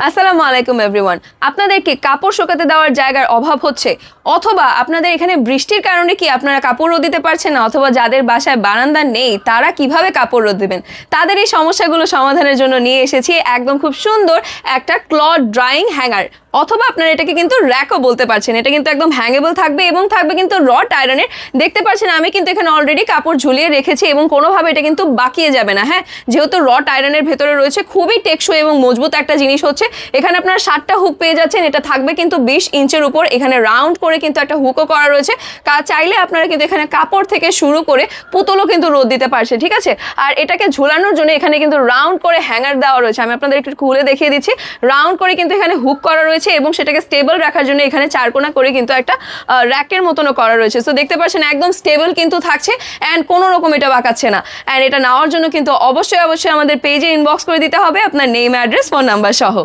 আসসালামু আলাইকুম এভরিওয়ান। আপনাদের কি কাপড় শুকাতে দেওয়ার জায়গার অভাব হচ্ছে, অথবা আপনাদের এখানে বৃষ্টির কারণে কি আপনারা কাপড় রোদ দিতে পারছেন না, অথবা যাদের বাসায় বারান্দা নেই তারা কিভাবে কাপড় রোদ দেবেন, তাদের এই সমস্যাগুলো সমাধানের জন্য নিয়ে এসেছি একদম খুব সুন্দর একটা ক্লথ ড্রাইং হ্যাঙ্গার, অথবা আপনারা এটাকে কিন্তু র্যাকও বলতে পারছেন। এটা কিন্তু একদম হ্যাঙ্গেবল থাকবে এবং থাকবে কিন্তু রড আয়রনের। দেখতে পাচ্ছেন আমি কিন্তু এখানে অলরেডি কাপড় ঝুলিয়ে রেখেছি এবং কোনোভাবে এটা কিন্তু বাকিয়ে যাবে না। হ্যাঁ, যেহেতু রড আয়রনের ভেতরে রয়েছে, খুবই টেকসই এবং মজবুত একটা জিনিস হচ্ছে। এখানে আপনারা 7টা হুক পেয়ে যাচ্ছেন। এটা থাকবে কিন্তু 20 ইঞ্চের উপর। এখানে রাউন্ড করে কিন্তু একটা হুকও করা রয়েছে। চাইলে আপনারা কিন্তু এখানে কাপড় থেকে শুরু করে পুতুলও কিন্তু রোদ দিতে পারছে, ঠিক আছে। আর এটাকে ঝুলানোর জন্য এখানে কিন্তু রাউন্ড করে হ্যাঙ্গার দেওয়া রয়েছে। আমি আপনাদের একটু খুলে দেখিয়ে দিচ্ছি। রাউন্ড করে কিন্তু এখানে হুক করা রয়েছে এবং সেটাকে স্টেবল রাখার জন্য এখানে চারকোনা করে কিন্তু একটা র্যাকের মতনও করা রয়েছে। সো দেখতে পাচ্ছেন একদম স্টেবল কিন্তু থাকছে অ্যান্ড কোনো রকম এটা বাঁকাচ্ছে না। অ্যান্ড এটা নেওয়ার জন্য কিন্তু অবশ্যই আমাদের পেজে ইনবক্স করে দিতে হবে আপনার নেম, অ্যাড্রেস, ফোন নাম্বার সহ।